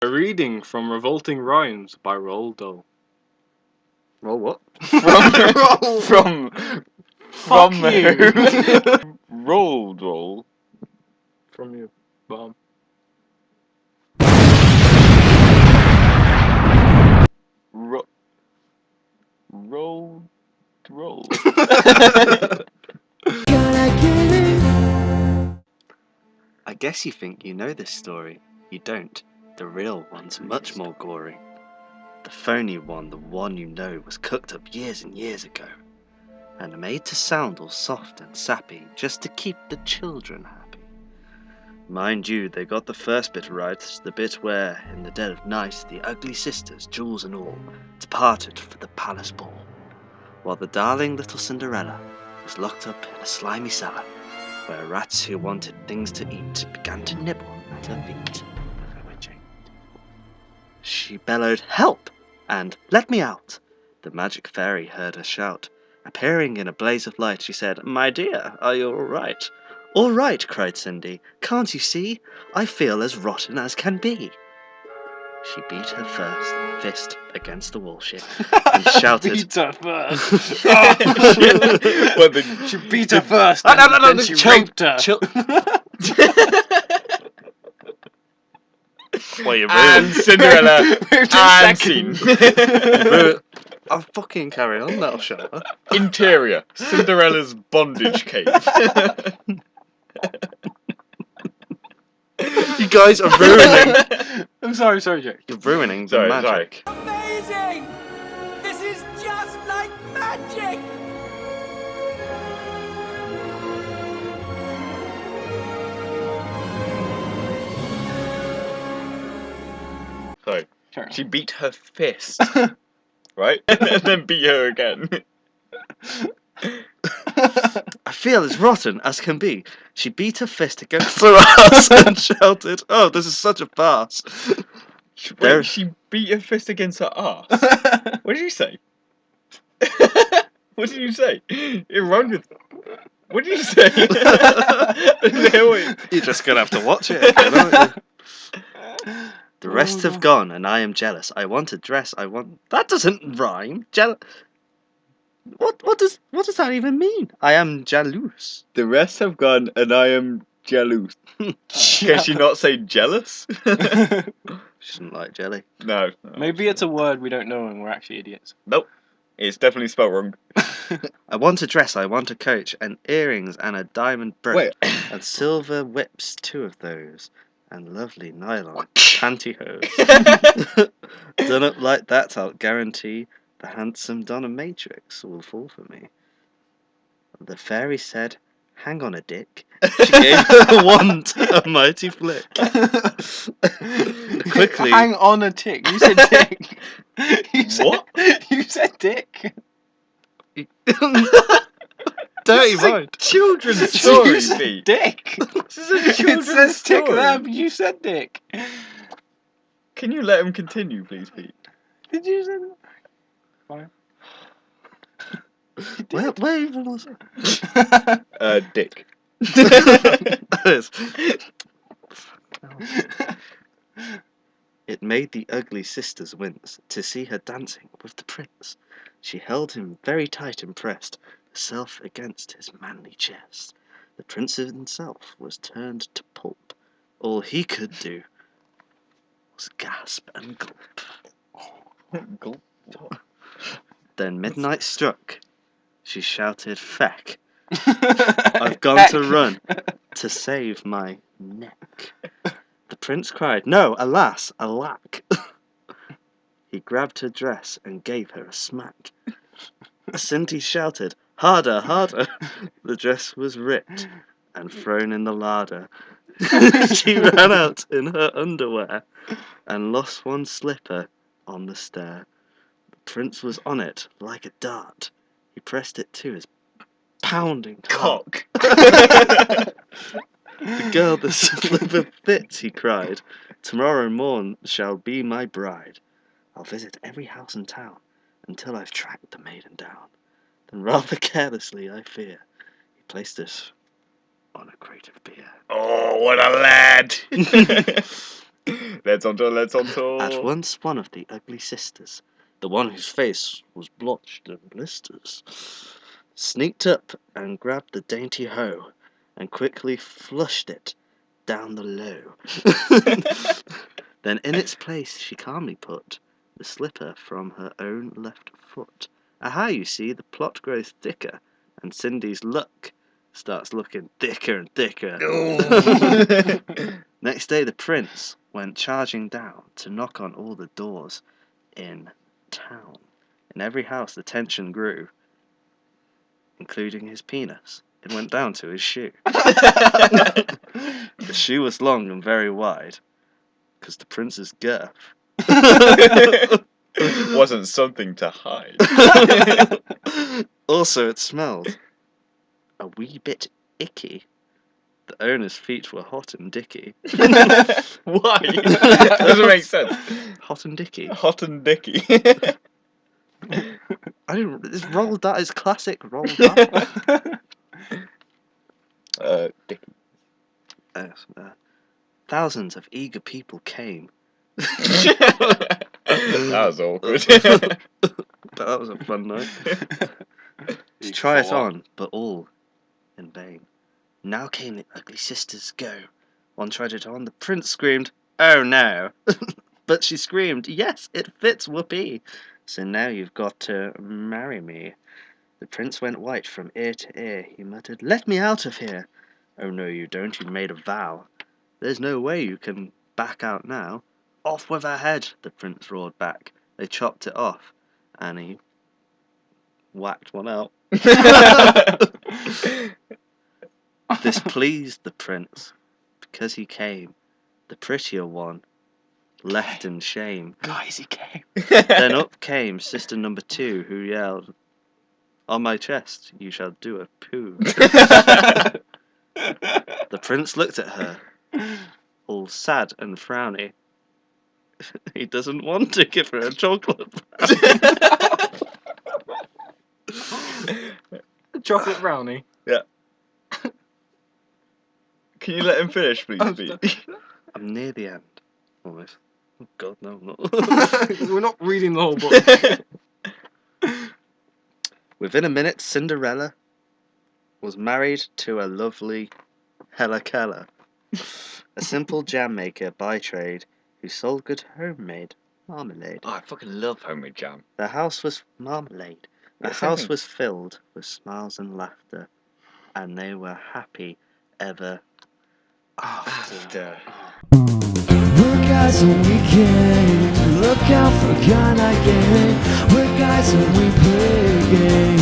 A reading from Revolting Rhymes by Roald Dahl. Roll what? From Fuck who? you. Roll. From your bum. Roll. I guess you think you know this story. You don't. The real one's much more gory. The phony one, the one you know, was cooked up years and years ago, and made to sound all soft and sappy just to keep the children happy. Mind you, they got the first bit right, the bit where, in the dead of night, the ugly sisters, Jules and all, departed for the palace ball, while the darling little Cinderella was locked up in a slimy cellar, where rats who wanted things to eat began to nibble at her feet. She bellowed, "Help!" and "Let me out!" The magic fairy heard her shout. Appearing in a blaze of light, she said, "My dear, are you all right?" "All right," cried Cindy. "Can't you see? I feel as rotten as can be." She beat her first fist against the wall shit and shouted, Beat her first. Well, She beat her first. Oh, no, then no, she chill, raped her. chill. Well, you and ruined. Cinderella Moved in and second. scene. I'll fucking carry on now, shall I? Interior: Cinderella's bondage cave. You guys are ruining. I'm sorry, Jake. You're ruining the Sorry. magic. Amazing! This is just like magic! So Sure. she beat her fist, right, and then beat her again. I feel as rotten as can be. She beat her fist against her ass and shouted, "Oh, this is such a farce." Wait, she beat her fist against her ass. What did you say? What did you say? It rhymed with. What did you say? You're just gonna have to watch it again, aren't you? The rest have gone, and I am jealous. I want a dress. That doesn't rhyme. What does that even mean? I am jalouse. The rest have gone, and I am jealous. Can she not say jealous? She doesn't like jelly. No. Maybe it's a word we don't know and we're actually idiots. Nope. It's definitely spelled wrong. I want a dress, I want a coach, and earrings, and a diamond brooch, and silver whips, 2 of those, and lovely nylon pantyhose. Done up like that, I'll guarantee the handsome dominatrix will fall for me. The fairy said, "Hang on a dick." She gave her wand a mighty flick. Quickly. Hang on a tick. You said dick. What? You said dick. Dirty This is a mind. children's You story, said Pete. dick. This is a It children's says tick story. there, but you said dick. Can you let him continue, please, Pete? Did you say that? Fine. Where even was it? Dick. It made the ugly sisters wince to see her dancing with the prince. She held him very tight and pressed herself against his manly chest. The prince himself was turned to pulp. All he could do was gasp and gulp. Then midnight struck. She shouted, "Feck! I've gone to run to save my neck." The prince cried, "No, alas, alack!" He grabbed her dress and gave her a smack. Cindy shouted, "Harder, harder!" The dress was ripped and thrown in the larder. She ran out in her underwear and lost one slipper on the stair. The prince was on it like a dart. He pressed it to his pounding cock. The girl that slipper fits, he cried. Tomorrow morn shall be my bride. I'll visit every house in town until I've tracked the maiden down. Then rather carelessly, I fear, he placed it on a crate of beer. Oh, what a lad! Let's on tour. At once one of the ugly sisters, the one whose face was blotched in blisters, sneaked up and grabbed the dainty hoe and quickly flushed it down the low. Then in its place she calmly put the slipper from her own left foot. Aha, you see, the plot grows thicker, and Cindy's luck starts looking thicker and thicker. Next day the prince went charging down to knock on all the doors in town. In every house the tension grew, including his penis. It went down to his shoe. The shoe was long and very wide, because the prince's girth Wasn't something to hide. Also it smelled a wee bit icky. The owner's feet were hot and dicky. Why? Doesn't make sense. Hot and dicky. Hot and dicky. I don't. It's Roald Dahl. It's classic Roald Dahl. Dicky. Yes, thousands of eager people came. That was awkward. That was a fun night. To try it on, but all in vain. Now came the ugly sisters go. One tried it on, the prince screamed, "Oh no!" But she screamed, "Yes, it fits, whoopee! So now you've got to marry me." The prince went white from ear to ear. He muttered, "Let me out of here!" "Oh no, you don't, you made a vow. There's no way you can back out now." "Off with her head!" the prince roared back. They chopped it off, and he whacked one out. This pleased the prince, because he came, the prettier one, left in shame. Guys, he came. Then up came sister number 2, who yelled, "On my chest you shall do a poo." The prince looked at her, all sad and frowny. He doesn't want to give her a chocolate. Chocolate brownie. Can you let him finish, please, Pete? I'm near the end. Almost. Oh God, no, I'm not. We're not reading the whole book. Within a minute, Cinderella was married to a lovely Hella Keller, a simple jam maker by trade who sold good homemade marmalade. Oh, I fucking love homemade jam. The house was marmalade. The Yes, house I think- was filled with smiles and laughter, and they were happy ever after. We're guys and we can look out for a guy like it. We're guys and we play games.